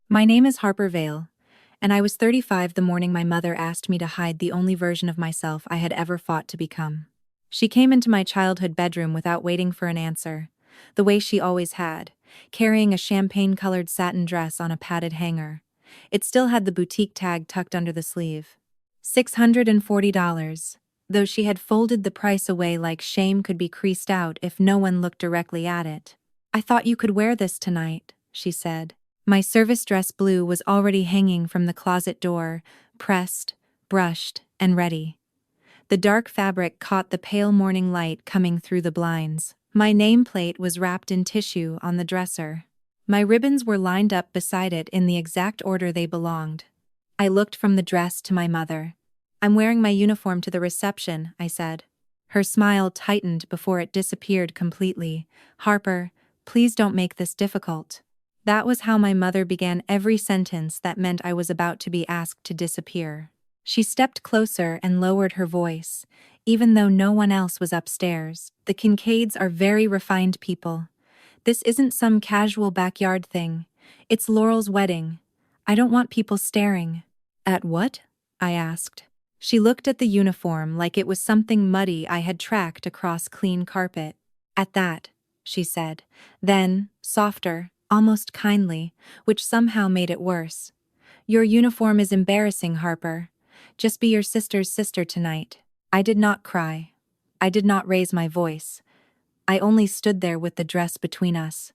My name is Harper Vale, and I was 35 the morning my mother asked me to hide the only version of myself I had ever fought to become. She came into my childhood bedroom without waiting for an answer, the way she always had, carrying a champagne-colored satin dress on a padded hanger. It still had the boutique tag tucked under the sleeve. $640, though she had folded the price away like shame could be creased out if no one looked directly at it. "I thought you could wear this tonight," she said. My service dress blue was already hanging from the closet door, pressed, brushed, and ready. The dark fabric caught the pale morning light coming through the blinds. My nameplate was wrapped in tissue on the dresser. My ribbons were lined up beside it in the exact order they belonged. I looked from the dress to my mother. "I'm wearing my uniform to the reception," I said. Her smile tightened before it disappeared completely. "Harper, please don't make this difficult." That was how my mother began every sentence that meant I was about to be asked to disappear. She stepped closer and lowered her voice, even though no one else was upstairs. "The Kincaids are very refined people. This isn't some casual backyard thing. It's Laurel's wedding. I don't want people staring." "At what?" I asked. She looked at the uniform like it was something muddy I had tracked across clean carpet. "At that," she said. Then, softer, almost kindly, which somehow made it worse. "Your uniform is embarrassing, Harper. Just be your sister's sister tonight." I did not cry. I did not raise my voice. I only stood there with the dress between us,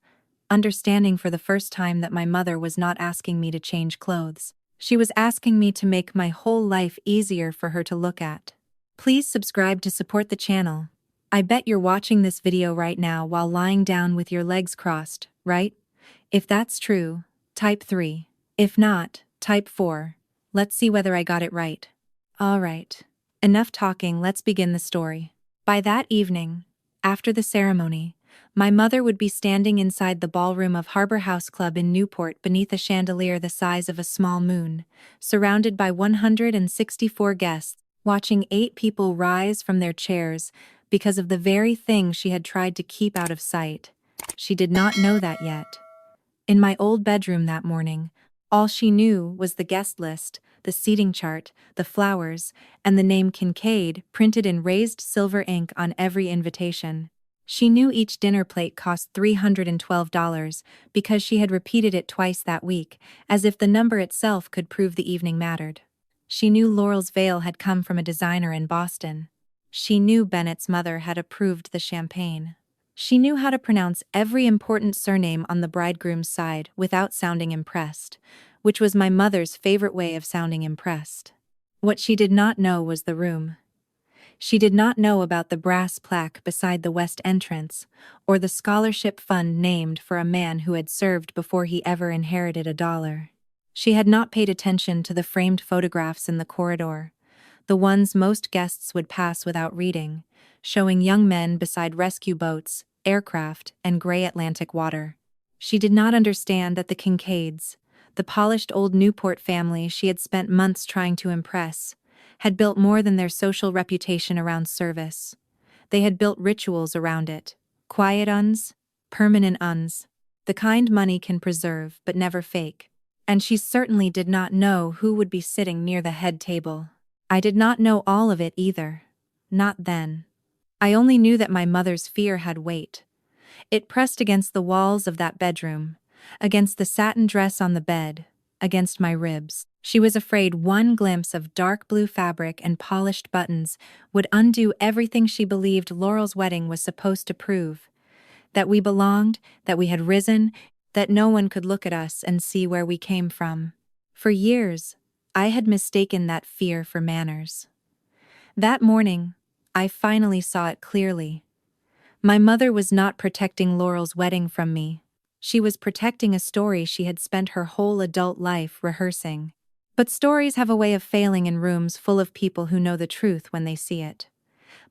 understanding for the first time that my mother was not asking me to change clothes. She was asking me to make my whole life easier for her to look at. Please subscribe to support the channel. I bet you're watching this video right now while lying down with your legs crossed, right? If that's true, type 3. If not, type 4. Let's see whether I got it right. All right. Enough talking, let's begin the story. By that evening, after the ceremony, my mother would be standing inside the ballroom of Harbor House Club in Newport beneath a chandelier the size of a small moon, surrounded by 164 guests, watching 8 people rise from their chairs because of the very thing she had tried to keep out of sight. She did not know that yet. In my old bedroom that morning, all she knew was the guest list, the seating chart, the flowers, and the name Kincaid printed in raised silver ink on every invitation. She knew each dinner plate cost $312 because she had repeated it twice that week, as if the number itself could prove the evening mattered. She knew Laurel's veil had come from a designer in Boston. She knew Bennett's mother had approved the champagne. She knew how to pronounce every important surname on the bridegroom's side without sounding impressed, which was my mother's favorite way of sounding impressed. What she did not know was the room. She did not know about the brass plaque beside the west entrance, or the scholarship fund named for a man who had served before he ever inherited a dollar. She had not paid attention to the framed photographs in the corridor, the ones most guests would pass without reading, showing young men beside rescue boats, aircraft, and gray Atlantic water. She did not understand that the Kincaids, the polished old Newport family she had spent months trying to impress, had built more than their social reputation around service. They had built rituals around it, quiet uns, permanent uns, the kind money can preserve but never fake. And she certainly did not know who would be sitting near the head table. I did not know all of it either. Not then. I only knew that my mother's fear had weight. It pressed against the walls of that bedroom, against the satin dress on the bed, against my ribs. She was afraid one glimpse of dark blue fabric and polished buttons would undo everything she believed Laurel's wedding was supposed to prove. That we belonged, that we had risen, that no one could look at us and see where we came from. For years, I had mistaken that fear for manners. That morning, I finally saw it clearly. My mother was not protecting Laurel's wedding from me. She was protecting a story she had spent her whole adult life rehearsing. But stories have a way of failing in rooms full of people who know the truth when they see it.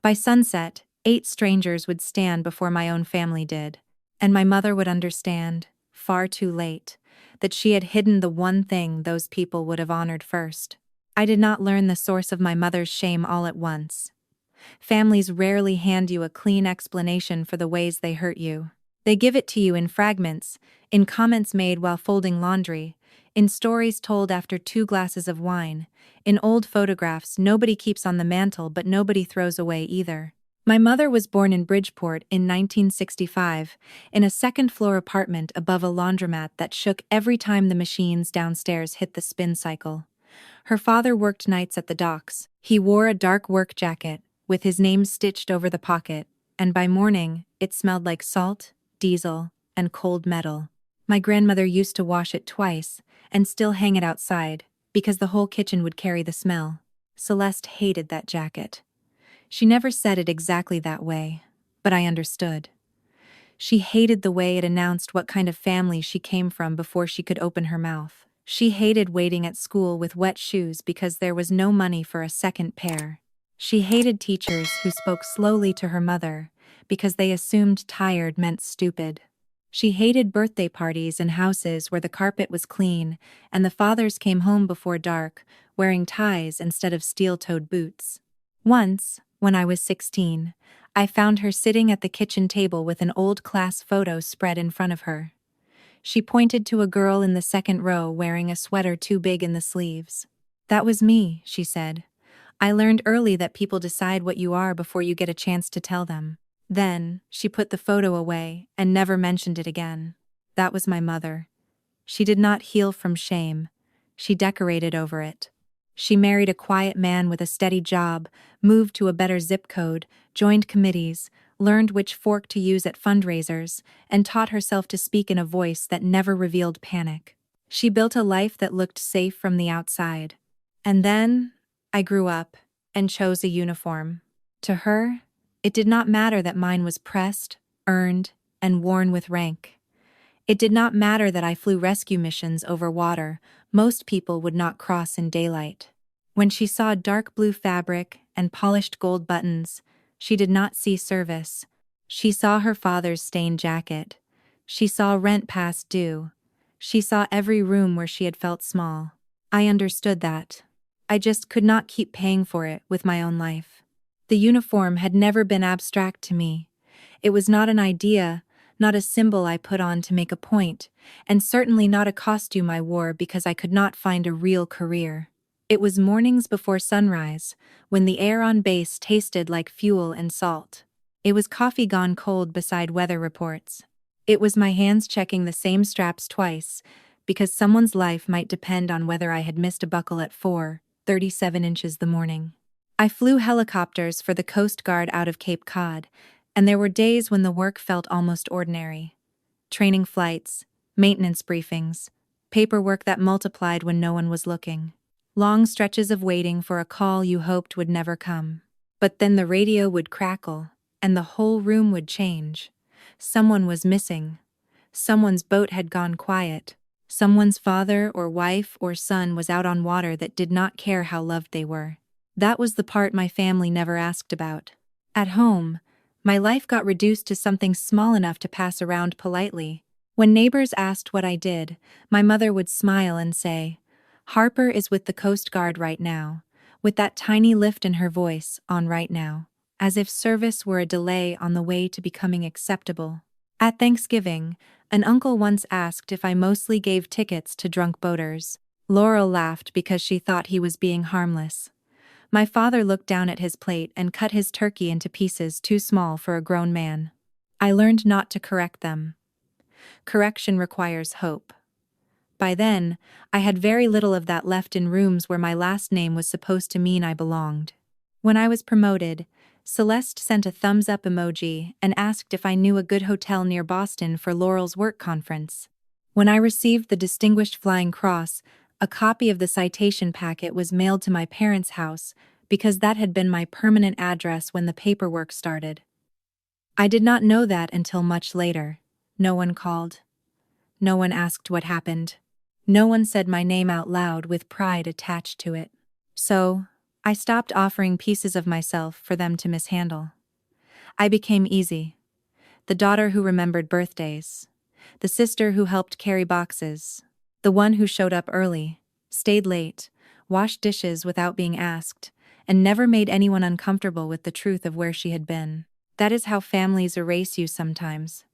By sunset, 8 strangers would stand before my own family did, and my mother would understand, far too late, that she had hidden the one thing those people would have honored first. I did not learn the source of my mother's shame all at once. Families rarely hand you a clean explanation for the ways they hurt you. They give it to you in fragments, in comments made while folding laundry, In stories told after 2 glasses of wine, in old photographs nobody keeps on the mantle but nobody throws away either. My mother was born in Bridgeport in 1965, in a second-floor apartment above a laundromat that shook every time the machines downstairs hit the spin cycle. Her father worked nights at the docks. He wore a dark work jacket, with his name stitched over the pocket, and by morning, it smelled like salt, diesel, and cold metal. My grandmother used to wash it twice, and still hang it outside, because the whole kitchen would carry the smell. Celeste hated that jacket. She never said it exactly that way, but I understood. She hated the way it announced what kind of family she came from before she could open her mouth. She hated waiting at school with wet shoes because there was no money for a second pair. She hated teachers who spoke slowly to her mother because they assumed tired meant stupid. She hated birthday parties in houses where the carpet was clean and the fathers came home before dark, wearing ties instead of steel-toed boots. Once, when I was 16, I found her sitting at the kitchen table with an old class photo spread in front of her. She pointed to a girl in the second row wearing a sweater too big in the sleeves. "That was me," she said. "I learned early that people decide what you are before you get a chance to tell them." Then, she put the photo away and never mentioned it again. That was my mother. She did not heal from shame. She decorated over it. She married a quiet man with a steady job, moved to a better zip code, joined committees, learned which fork to use at fundraisers, and taught herself to speak in a voice that never revealed panic. She built a life that looked safe from the outside. And then, I grew up and chose a uniform. To her, it did not matter that mine was pressed, earned, and worn with rank. It did not matter that I flew rescue missions over water most people would not cross in daylight. When she saw dark blue fabric and polished gold buttons, she did not see service. She saw her father's stained jacket. She saw rent past due. She saw every room where she had felt small. I understood that. I just could not keep paying for it with my own life. The uniform had never been abstract to me. It was not an idea, not a symbol I put on to make a point, and certainly not a costume I wore because I could not find a real career. It was mornings before sunrise, when the air on base tasted like fuel and salt. It was coffee gone cold beside weather reports. It was my hands checking the same straps twice, because someone's life might depend on whether I had missed a buckle at 4:37 inches the morning. I flew helicopters for the Coast Guard out of Cape Cod, and there were days when the work felt almost ordinary. Training flights, maintenance briefings, paperwork that multiplied when no one was looking. Long stretches of waiting for a call you hoped would never come. But then the radio would crackle, and the whole room would change. Someone was missing. Someone's boat had gone quiet. Someone's father or wife or son was out on water that did not care how loved they were. That was the part my family never asked about. At home, my life got reduced to something small enough to pass around politely. When neighbors asked what I did, my mother would smile and say, "Harper is with the Coast Guard right now," with that tiny lift in her voice, "on right now," as if service were a delay on the way to becoming acceptable. At Thanksgiving, an uncle once asked if I mostly gave tickets to drunk boaters. Laurel laughed because she thought he was being harmless. My father looked down at his plate and cut his turkey into pieces too small for a grown man. I learned not to correct them. Correction requires hope. By then, I had very little of that left in rooms where my last name was supposed to mean I belonged. When I was promoted, Celeste sent a thumbs-up emoji and asked if I knew a good hotel near Boston for Laurel's work conference. When I received the Distinguished Flying Cross, a copy of the citation packet was mailed to my parents' house because that had been my permanent address when the paperwork started. I did not know that until much later. No one called. No one asked what happened. No one said my name out loud with pride attached to it. So, I stopped offering pieces of myself for them to mishandle. I became easy. The daughter who remembered birthdays. The sister who helped carry boxes. The one who showed up early, stayed late, washed dishes without being asked, and never made anyone uncomfortable with the truth of where she had been. That is how families erase you sometimes.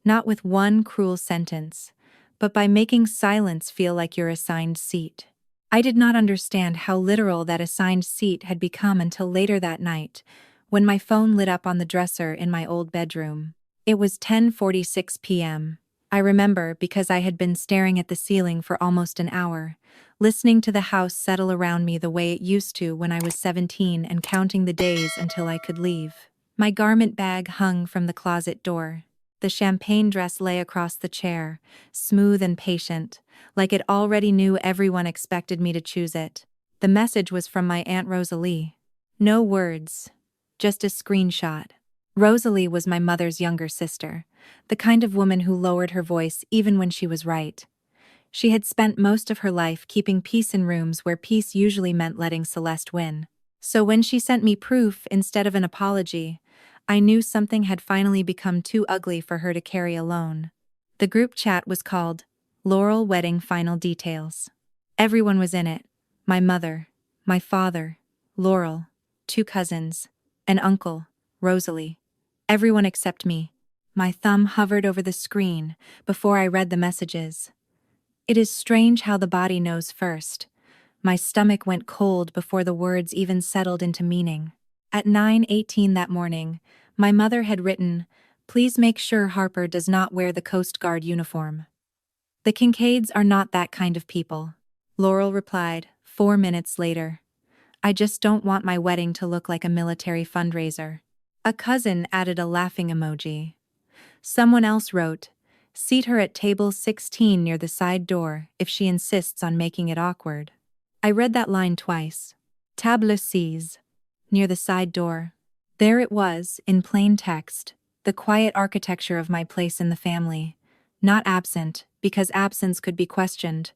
Not with one cruel sentence, but by making silence feel like your assigned seat. I did not understand how literal that assigned seat had become until later that night, when my phone lit up on the dresser in my old bedroom. It was 10:46 p.m. I remember because I had been staring at the ceiling for almost an hour, listening to the house settle around me the way it used to when I was 17 and counting the days until I could leave. My garment bag hung from the closet door. The champagne dress lay across the chair, smooth and patient, like it already knew everyone expected me to choose it. The message was from my Aunt Rosalie. No words, just a screenshot. Rosalie was my mother's younger sister, the kind of woman who lowered her voice even when she was right. She had spent most of her life keeping peace in rooms where peace usually meant letting Celeste win. So when she sent me proof instead of an apology, I knew something had finally become too ugly for her to carry alone. The group chat was called Laurel Wedding Final Details. Everyone was in it: my mother, my father, Laurel, 2 cousins, an uncle, Rosalie. Everyone except me. My thumb hovered over the screen before I read the messages. It is strange how the body knows first. My stomach went cold before the words even settled into meaning. At 9:18 that morning, my mother had written, "Please make sure Harper does not wear the Coast Guard uniform." "The Kincaids are not that kind of people," Laurel replied 4 minutes later. "I just don't want my wedding to look like a military fundraiser." A cousin added a laughing emoji. Someone else wrote, "Seat her at table 16 near the side door if she insists on making it awkward." I read that line twice. Table 6, near the side door. There it was, in plain text, the quiet architecture of my place in the family. Not absent, because absence could be questioned.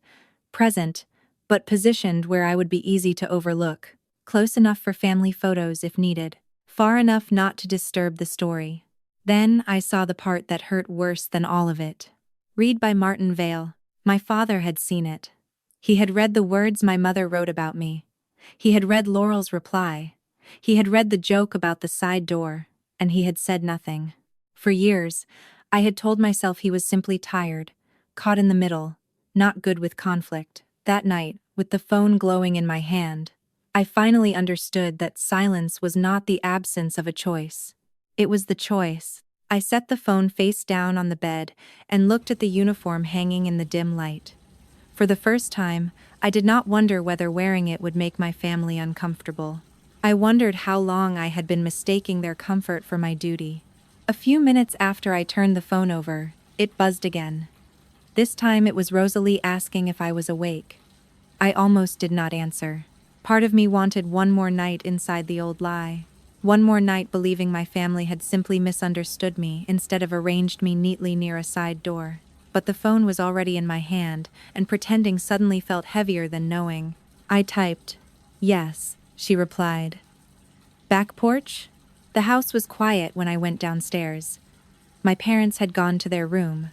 Present, but positioned where I would be easy to overlook. Close enough for family photos if needed. Far enough not to disturb the story. Then I saw the part that hurt worse than all of it. Read by Martin Vale. My father had seen it. He had read the words my mother wrote about me. He had read Laurel's reply. He had read the joke about the side door, and he had said nothing. For years, I had told myself he was simply tired, caught in the middle, not good with conflict. That night, with the phone glowing in my hand, I finally understood that silence was not the absence of a choice. It was the choice. I set the phone face down on the bed and looked at the uniform hanging in the dim light. For the first time, I did not wonder whether wearing it would make my family uncomfortable. I wondered how long I had been mistaking their comfort for my duty. A few minutes after I turned the phone over, it buzzed again. This time it was Rosalie asking if I was awake. I almost did not answer. Part of me wanted one more night inside the old lie. One more night believing my family had simply misunderstood me instead of arranged me neatly near a side door. But the phone was already in my hand, and pretending suddenly felt heavier than knowing. I typed, "Yes," she replied. Back porch? The house was quiet when I went downstairs. My parents had gone to their room.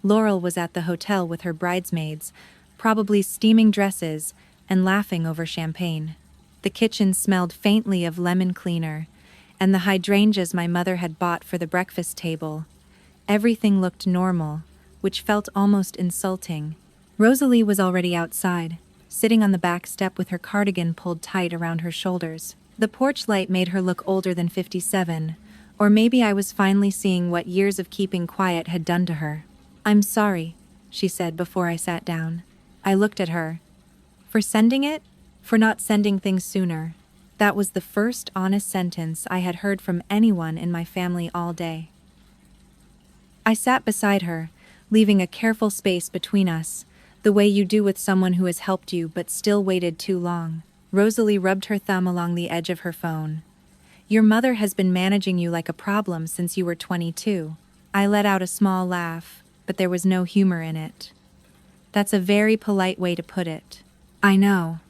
Laurel was at the hotel with her bridesmaids, probably steaming dresses and laughing over champagne. The kitchen smelled faintly of lemon cleaner, and the hydrangeas my mother had bought for the breakfast table. Everything looked normal, which felt almost insulting. Rosalie was already outside, sitting on the back step with her cardigan pulled tight around her shoulders. The porch light made her look older than 57, or maybe I was finally seeing what years of keeping quiet had done to her. "I'm sorry," she said before I sat down. I looked at her. For sending it? For not sending things sooner. That was the first honest sentence I had heard from anyone in my family all day. I sat beside her, leaving a careful space between us, the way you do with someone who has helped you but still waited too long. Rosalie rubbed her thumb along the edge of her phone. "Your mother has been managing you like a problem since you were 22. I let out a small laugh, but there was no humor in it. "That's a very polite way to put it." "I know."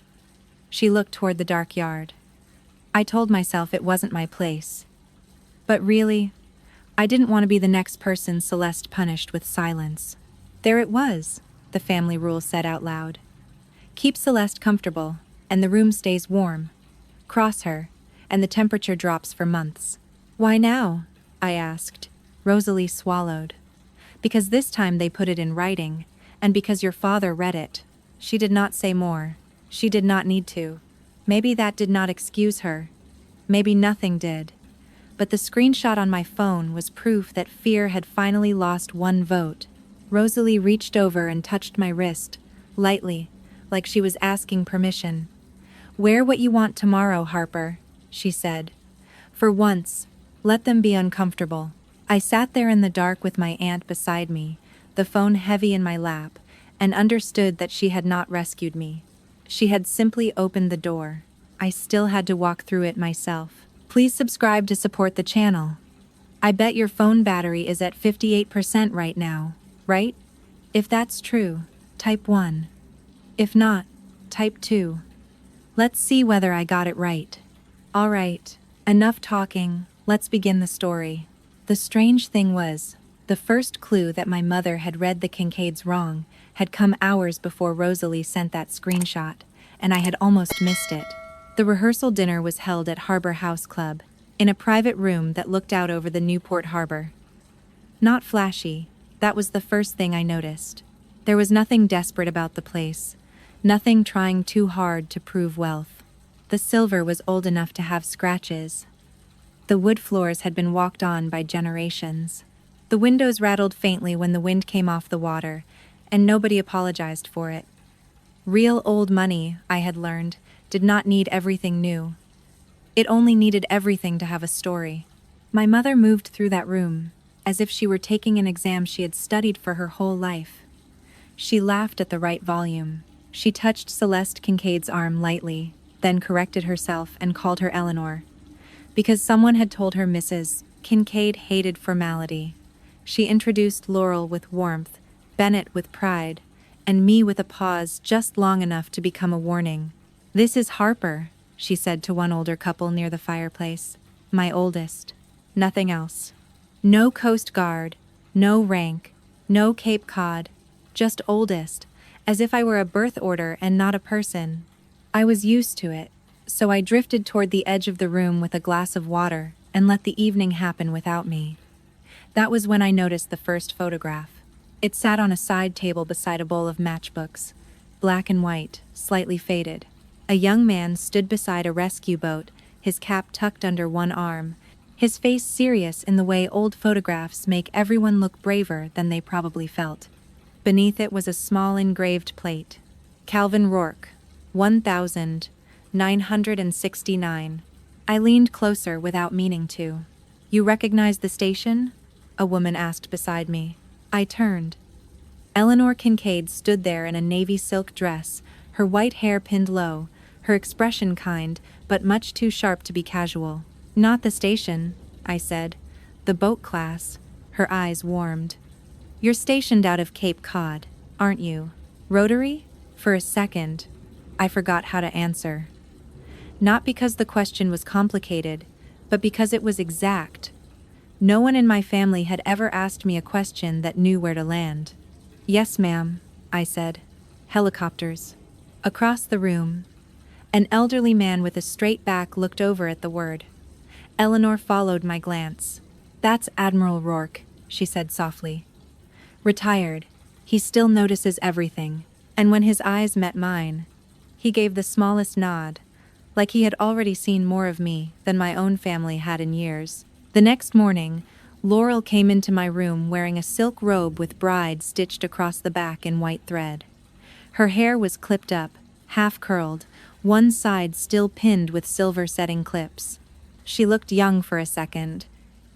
She looked toward the dark yard. I told myself it wasn't my place. But really, I didn't want to be the next person Celeste punished with silence. There it was, the family rule said out loud. Keep Celeste comfortable, and the room stays warm. Cross her, and the temperature drops for months. "Why now?" I asked. Rosalie swallowed. "Because this time they put it in writing, And because your father read it. She did not say more. She did not need to. Maybe that did not excuse her. Maybe nothing did. But the screenshot on my phone was proof that fear had finally lost one vote. Rosalie reached over and touched my wrist, lightly, like she was asking permission. "Wear what you want tomorrow, Harper," she said. "For once, let them be uncomfortable." I sat there in the dark with my aunt beside me, the phone heavy in my lap, and understood that she had not rescued me. She had simply opened the door. I still had to walk through it myself. Please subscribe to support the channel. I bet your phone battery is at 58% right now, right? If that's true, type 1. If not, type 2. Let's see whether I got it right. All right, enough talking, let's begin the story. The strange thing was, the first clue that my mother had read the Kincaids wrong had come hours before Rosalie sent that screenshot, and I had almost missed it. The rehearsal dinner was held at Harbor House Club, in a private room that looked out over the Newport Harbor. Not flashy, that was the first thing I noticed. There was nothing desperate about the place, nothing trying too hard to prove wealth. The silver was old enough to have scratches. The wood floors had been walked on by generations. The windows rattled faintly when the wind came off the water, and nobody apologized for it. Real old money, I had learned, did not need everything new. It only needed everything to have a story. My mother moved through that room, as if she were taking an exam she had studied for her whole life. She laughed at the right volume. She touched Celeste Kincaid's arm lightly, then corrected herself and called her Eleanor. Because someone had told her Mrs. Kincaid hated formality. She introduced Laurel with warmth, Bennett with pride, and me with a pause just long enough to become a warning. "This is Harper," she said to one older couple near the fireplace. "My oldest. Nothing else. No Coast Guard, no rank, no Cape Cod, just oldest, as if I were a birth order and not a person." I was used to it, so I drifted toward the edge of the room with a glass of water and let the evening happen without me. That was when I noticed the first photograph. It sat on a side table beside a bowl of matchbooks, black and white, slightly faded. A young man stood beside a rescue boat, his cap tucked under one arm, his face serious in the way old photographs make everyone look braver than they probably felt. Beneath it was a small engraved plate. Calvin Rourke, 1969. I leaned closer without meaning to. "You recognize the station?" a woman asked beside me. I turned. Eleanor Kincaid stood there in a navy silk dress, her white hair pinned low, her expression kind, but much too sharp to be casual. "Not the station," I said. "The boat class." Her eyes warmed. "You're stationed out of Cape Cod, aren't you? Rotary?" For a second, I forgot how to answer. Not because the question was complicated, but because it was exact. No one in my family had ever asked me a question that knew where to land. "Yes, ma'am," I said. "Helicopters." Across the room, an elderly man with a straight back looked over at the word. Eleanor followed my glance. "That's Admiral Rourke," she said softly. "Retired. He still notices everything." And when his eyes met mine, he gave the smallest nod, like he had already seen more of me than my own family had in years. The next morning, Laurel came into my room wearing a silk robe with bride stitched across the back in white thread. Her hair was clipped up, half curled, one side still pinned with silver setting clips. She looked young for a second,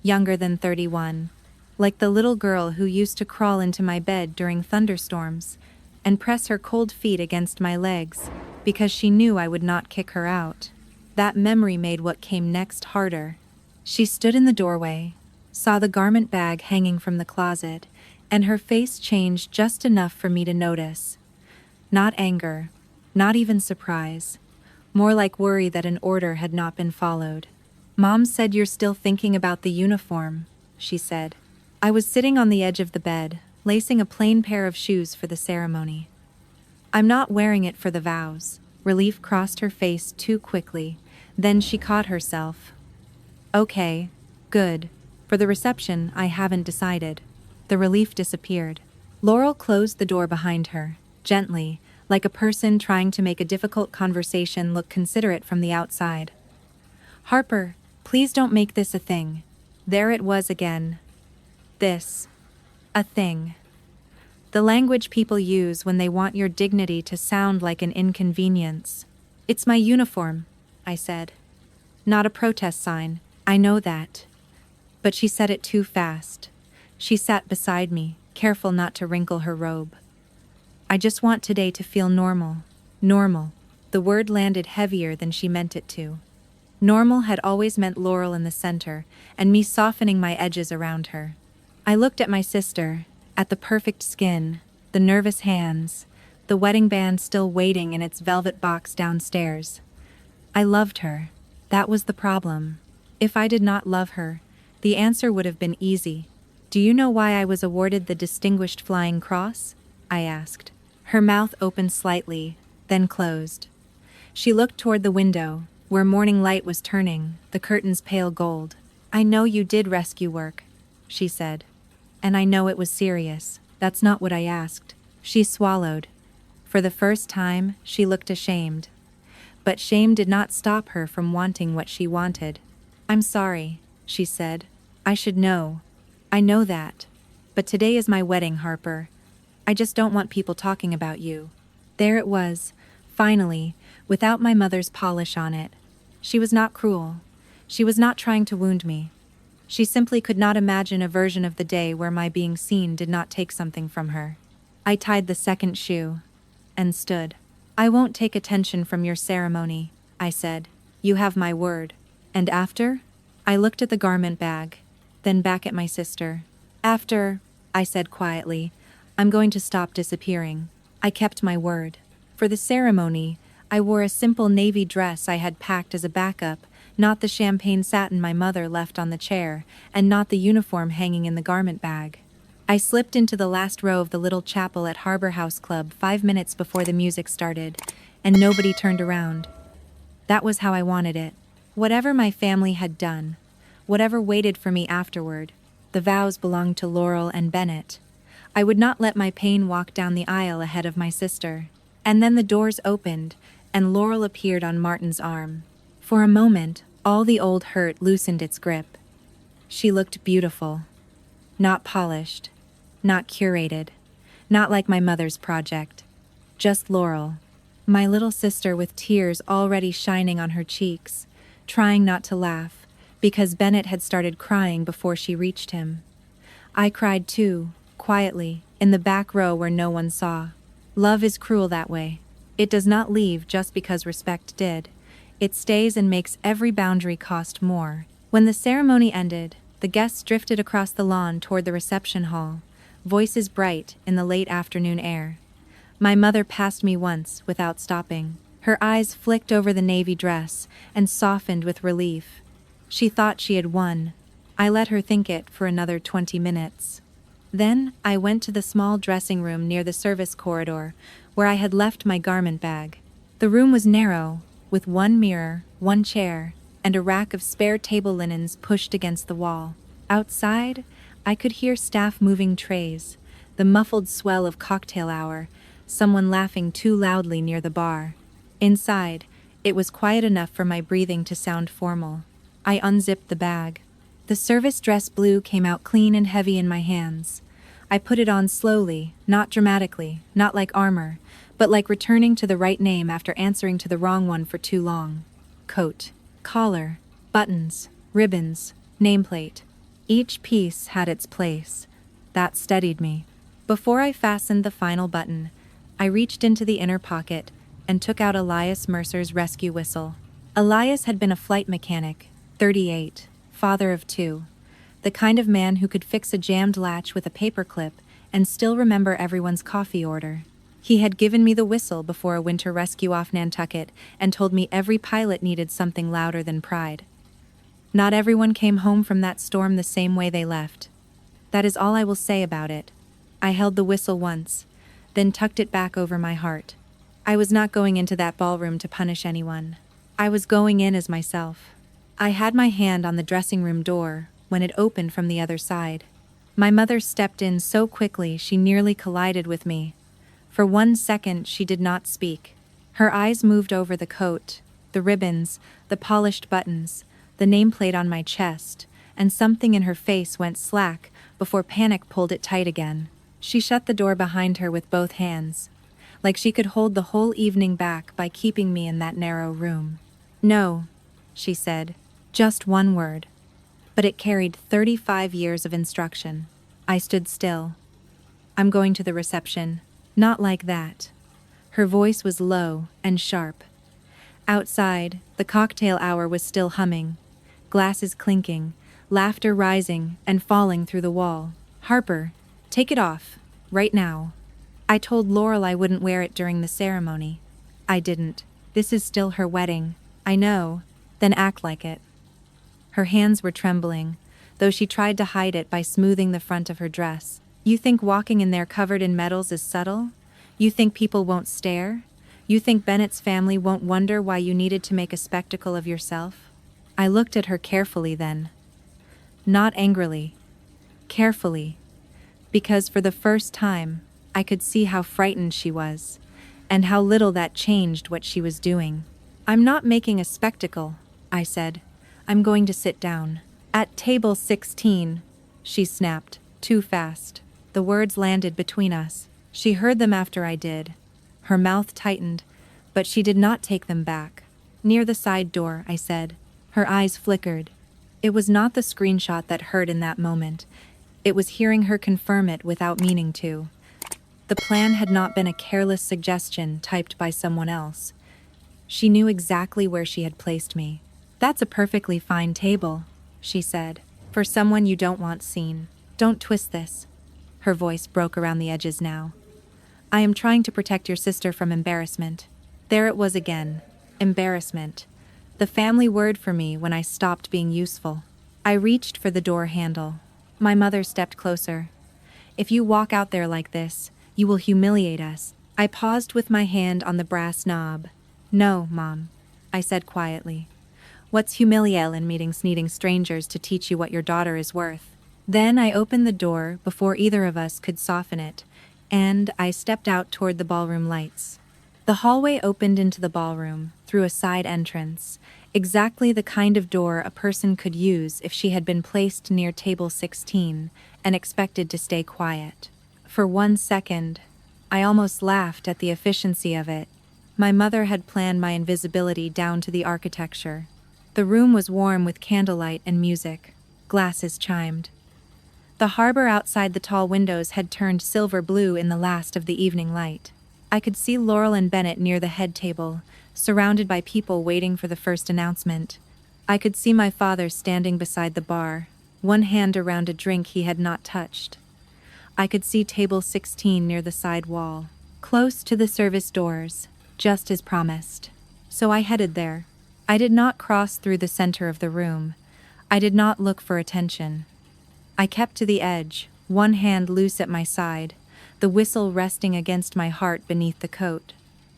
younger than 31, like the little girl who used to crawl into my bed during thunderstorms and press her cold feet against my legs because she knew I would not kick her out. That memory made what came next harder. She stood in the doorway, saw the garment bag hanging from the closet, and her face changed just enough for me to notice. Not anger, not even surprise, more like worry that an order had not been followed. "Mom said you're still thinking about the uniform," she said. I was sitting on the edge of the bed, lacing a plain pair of shoes for the ceremony. "I'm not wearing it for the vows." Relief crossed her face too quickly, then she caught herself. "Okay, good. For the reception, I haven't decided." The relief disappeared. Laurel closed the door behind her, gently, like a person trying to make a difficult conversation look considerate from the outside. Harper, please don't make this a thing. There it was again. This. A thing. The language people use when they want your dignity to sound like an inconvenience. It's my uniform, I said. Not a protest sign, I know that. But she said it too fast. She sat beside me, careful not to wrinkle her robe. I just want today to feel normal. Normal. The word landed heavier than she meant it to. Normal had always meant Laurel in the center, and me softening my edges around her. I looked at my sister, at the perfect skin, the nervous hands, the wedding band still waiting in its velvet box downstairs. I loved her. That was the problem. If I did not love her, the answer would have been easy. Do you know why I was awarded the Distinguished Flying Cross? I asked. Her mouth opened slightly, then closed. She looked toward the window, where morning light was turning, the curtains pale gold. I know you did rescue work, she said. And I know it was serious. That's not what I asked. She swallowed. For the first time, she looked ashamed. But shame did not stop her from wanting what she wanted. I'm sorry, she said. I should know. I know that. But today is my wedding, Harper. I just don't want people talking about you. There it was, finally, without my mother's polish on it. She was not cruel. She was not trying to wound me. She simply could not imagine a version of the day where my being seen did not take something from her. I tied the second shoe and stood. I won't take attention from your ceremony, I said. You have my word. And after? I looked at the garment bag, then back at my sister. After, I said quietly, I'm going to stop disappearing. I kept my word. For the ceremony, I wore a simple navy dress I had packed as a backup, not the champagne satin my mother left on the chair, and not the uniform hanging in the garment bag. I slipped into the last row of the little chapel at Harbor House Club 5 minutes before the music started, and nobody turned around. That was how I wanted it. Whatever my family had done, whatever waited for me afterward, the vows belonged to Laurel and Bennett. I would not let my pain walk down the aisle ahead of my sister. And then the doors opened, and Laurel appeared on Martin's arm. For a moment, all the old hurt loosened its grip. She looked beautiful. Not polished. Not curated. Not like my mother's project. Just Laurel. My little sister with tears already shining on her cheeks, trying not to laugh, because Bennett had started crying before she reached him. I cried too, quietly, in the back row where no one saw. Love is cruel that way. It does not leave just because respect did. It stays and makes every boundary cost more. When the ceremony ended, the guests drifted across the lawn toward the reception hall, voices bright in the late afternoon air. My mother passed me once without stopping. Her eyes flicked over the navy dress and softened with relief. She thought she had won. I let her think it for another 20 minutes. Then I went to the small dressing room near the service corridor, where I had left my garment bag. The room was narrow, with one mirror, one chair, and a rack of spare table linens pushed against the wall. Outside, I could hear staff moving trays, the muffled swell of cocktail hour, someone laughing too loudly near the bar. Inside, it was quiet enough for my breathing to sound formal. I unzipped the bag. The service dress blue came out clean and heavy in my hands. I put it on slowly, not dramatically, not like armor, but like returning to the right name after answering to the wrong one for too long. Coat, collar, buttons, ribbons, nameplate. Each piece had its place. That steadied me. Before I fastened the final button, I reached into the inner pocket and took out Elias Mercer's rescue whistle. Elias had been a flight mechanic, 38, father of 2. The kind of man who could fix a jammed latch with a paperclip and still remember everyone's coffee order. He had given me the whistle before a winter rescue off Nantucket and told me every pilot needed something louder than pride. Not everyone came home from that storm the same way they left. That is all I will say about it. I held the whistle once, then tucked it back over my heart. I was not going into that ballroom to punish anyone. I was going in as myself. I had my hand on the dressing room door when it opened from the other side. My mother stepped in so quickly she nearly collided with me. For 1 second she did not speak. Her eyes moved over the coat, the ribbons, the polished buttons, the nameplate on my chest, and something in her face went slack before panic pulled it tight again. She shut the door behind her with both hands, like she could hold the whole evening back by keeping me in that narrow room. "No," she said, just one word. But it carried 35 years of instruction. I stood still. "I'm going to the reception." "Not like that." Her voice was low and sharp. Outside, the cocktail hour was still humming, glasses clinking, laughter rising and falling through the wall. "Harper, take it off, right now." I told Laurel I wouldn't wear it during the ceremony. I didn't. This is still her wedding. "I know." "Then act like it." Her hands were trembling, though she tried to hide it by smoothing the front of her dress. "You think walking in there covered in medals is subtle? You think people won't stare? You think Bennett's family won't wonder why you needed to make a spectacle of yourself?" I looked at her carefully then. Not angrily. Carefully. Because for the first time, I could see how frightened she was, and how little that changed what she was doing. "I'm not making a spectacle," I said. "I'm going to sit down." "At table 16, she snapped, too fast. The words landed between us. She heard them after I did. Her mouth tightened, but she did not take them back. "Near the side door," I said. Her eyes flickered. It was not the screenshot that hurt in that moment. It was hearing her confirm it without meaning to. The plan had not been a careless suggestion typed by someone else. She knew exactly where she had placed me. "That's a perfectly fine table," she said. "For someone you don't want seen. Don't twist this." Her voice broke around the edges now. "I am trying to protect your sister from embarrassment." There it was again. Embarrassment. The family word for me when I stopped being useful. I reached for the door handle. My mother stepped closer. "If you walk out there like this, you will humiliate us." I paused with my hand on the brass knob. "No, Mom," I said quietly. "What's humiliate in meetings needing strangers to teach you what your daughter is worth?" Then I opened the door before either of us could soften it, and I stepped out toward the ballroom lights. The hallway opened into the ballroom, through a side entrance, exactly the kind of door a person could use if she had been placed near table 16 and expected to stay quiet. For 1 second, I almost laughed at the efficiency of it. My mother had planned my invisibility down to the architecture. The room was warm with candlelight and music. Glasses chimed. The harbor outside the tall windows had turned silver blue in the last of the evening light. I could see Laurel and Bennett near the head table, surrounded by people waiting for the first announcement. I could see my father standing beside the bar, one hand around a drink he had not touched. I could see table 16 near the side wall, close to the service doors, just as promised. So I headed there. I did not cross through the center of the room. I did not look for attention. I kept to the edge, one hand loose at my side, the whistle resting against my heart beneath the coat.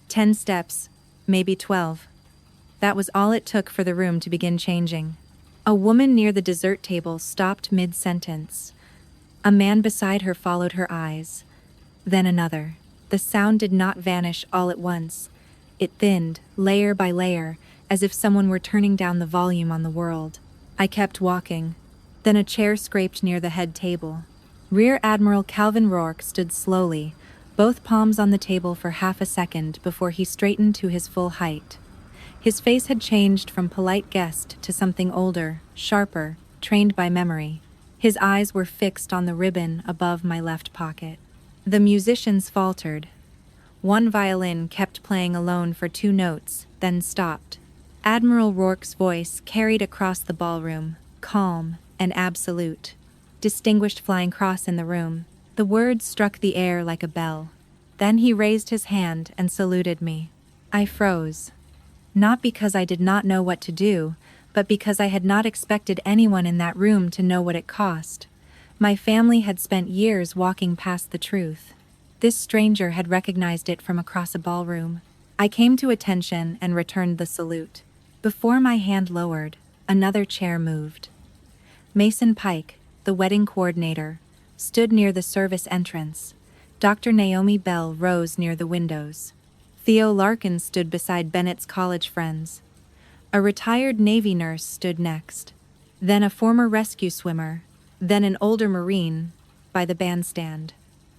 10 steps, maybe 12. That was all it took for the room to begin changing. A woman near the dessert table stopped mid-sentence. A man beside her followed her eyes. Then another. The sound did not vanish all at once. It thinned, layer by layer, as if someone were turning down the volume on the world. I kept walking. Then a chair scraped near the head table. Rear Admiral Calvin Rourke stood slowly, both palms on the table for half a second before he straightened to his full height. His face had changed from polite guest to something older, sharper, trained by memory. His eyes were fixed on the ribbon above my left pocket. The musicians faltered. One violin kept playing alone for 2 notes, then stopped. Admiral Rourke's voice carried across the ballroom, calm and absolute. Distinguished flying cross in the room. The words struck the air like a bell. Then he raised his hand and saluted me. I froze. Not because I did not know what to do, but because I had not expected anyone in that room to know what it cost. My family had spent years walking past the truth. This stranger had recognized it from across a ballroom. I came to attention and returned the salute. Before my hand lowered, another chair moved. Mason Pike, the wedding coordinator, stood near the service entrance. Dr. Naomi Bell rose near the windows. Theo Larkin stood beside Bennett's college friends. A retired Navy nurse stood next. Then a former rescue swimmer. Then an older Marine by the bandstand.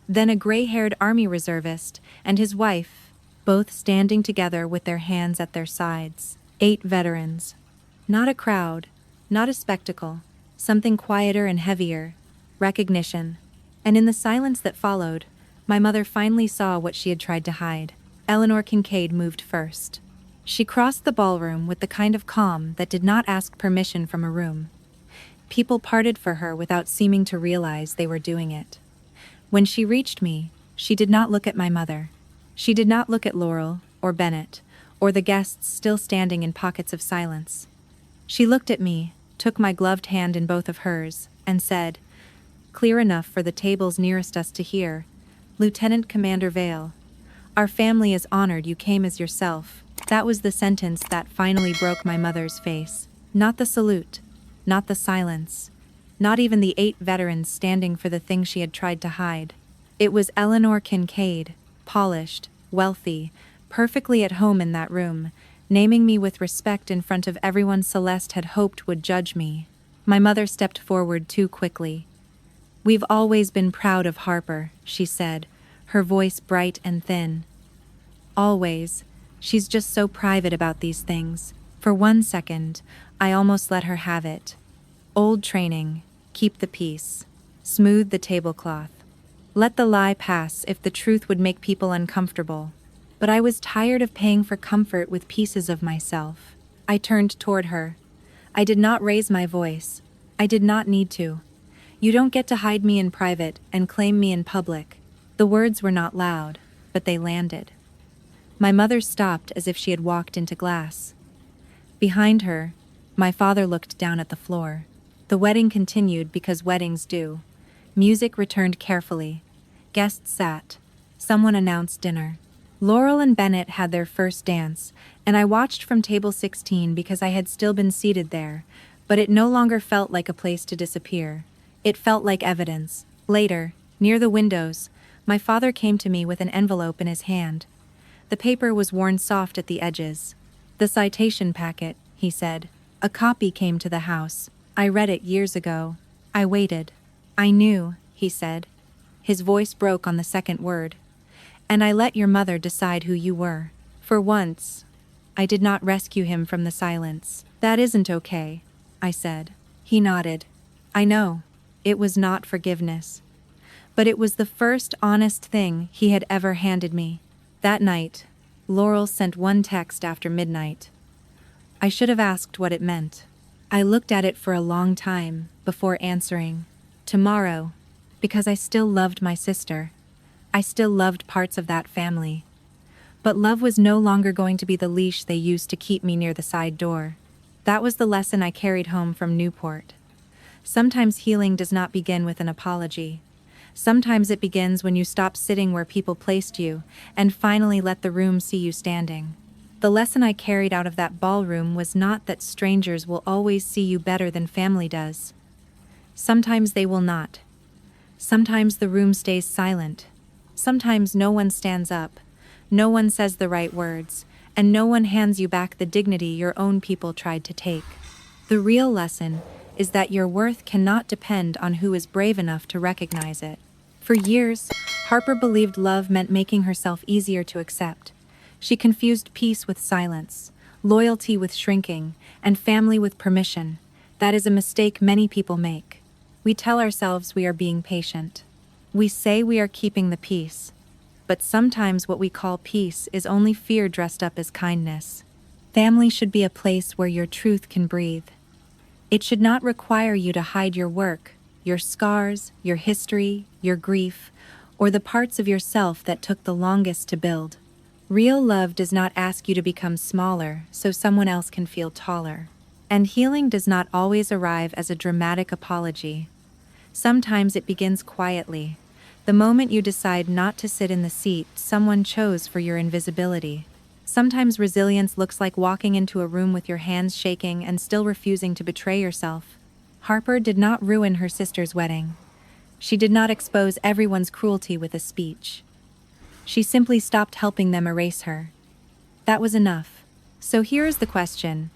Then a gray-haired Army reservist and his wife, both standing together with their hands at their sides. 8 veterans. Not a crowd, not a spectacle, something quieter and heavier. Recognition. And in the silence that followed, my mother finally saw what she had tried to hide. Eleanor Kincaid moved first. She crossed the ballroom with the kind of calm that did not ask permission from a room. People parted for her without seeming to realize they were doing it. When she reached me, she did not look at my mother. She did not look at Laurel, or Bennett, or the guests still standing in pockets of silence. She looked at me, took my gloved hand in both of hers, and said, clear enough for the tables nearest us to hear, Lieutenant Commander Vale, our family is honored you came as yourself. That was the sentence that finally broke my mother's face. Not the salute, not the silence, not even the 8 veterans standing for the thing she had tried to hide. It was Eleanor Kincaid, polished, wealthy, perfectly at home in that room, naming me with respect in front of everyone Celeste had hoped would judge me. My mother stepped forward too quickly. We've always been proud of Harper, she said, her voice bright and thin. Always. She's just so private about these things. For 1 second, I almost let her have it. Old training. Keep the peace. Smooth the tablecloth. Let the lie pass if the truth would make people uncomfortable. But I was tired of paying for comfort with pieces of myself. I turned toward her. I did not raise my voice. I did not need to. You don't get to hide me in private and claim me in public. The words were not loud, but they landed. My mother stopped as if she had walked into glass. Behind her, my father looked down at the floor. The wedding continued because weddings do. Music returned carefully. Guests sat. Someone announced dinner. Laurel and Bennett had their first dance, and I watched from table 16 because I had still been seated there, but it no longer felt like a place to disappear. It felt like evidence. Later, near the windows, my father came to me with an envelope in his hand. The paper was worn soft at the edges. The citation packet, he said. A copy came to the house. I read it years ago. I waited. I knew, he said. His voice broke on the second word. And I let your mother decide who you were. For once, I did not rescue him from the silence. That isn't okay, I said. He nodded. I know. It was not forgiveness. But it was the first honest thing he had ever handed me. That night, Laurel sent one text after midnight. I should have asked what it meant. I looked at it for a long time before answering. Tomorrow, because I still loved my sister. I still loved parts of that family. But love was no longer going to be the leash they used to keep me near the side door. That was the lesson I carried home from Newport. Sometimes healing does not begin with an apology. Sometimes it begins when you stop sitting where people placed you and finally let the room see you standing. The lesson I carried out of that ballroom was not that strangers will always see you better than family does. Sometimes they will not. Sometimes the room stays silent. Sometimes no one stands up, no one says the right words, and no one hands you back the dignity your own people tried to take. The real lesson is that your worth cannot depend on who is brave enough to recognize it. For years, Harper believed love meant making herself easier to accept. She confused peace with silence, loyalty with shrinking, and family with permission. That is a mistake many people make. We tell ourselves we are being patient. We say we are keeping the peace. But sometimes what we call peace is only fear dressed up as kindness. Family should be a place where your truth can breathe. It should not require you to hide your work, your scars, your history, your grief, or the parts of yourself that took the longest to build. Real love does not ask you to become smaller so someone else can feel taller. And healing does not always arrive as a dramatic apology. Sometimes it begins quietly, the moment you decide not to sit in the seat someone chose for your invisibility. Sometimes resilience looks like walking into a room with your hands shaking and still refusing to betray yourself. Harper did not ruin her sister's wedding. She did not expose everyone's cruelty with a speech. She simply stopped helping them erase her. That was enough. So here is the question.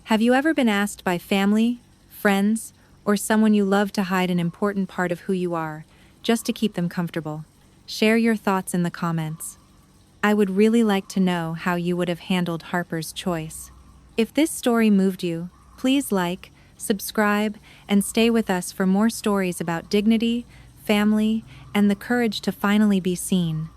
Have you ever been asked by family, friends, or someone you love to hide an important part of who you are, just to keep them comfortable? Share your thoughts in the comments. I would really like to know how you would have handled Harper's choice. If this story moved you, please like, subscribe, and stay with us for more stories about dignity, family, and the courage to finally be seen.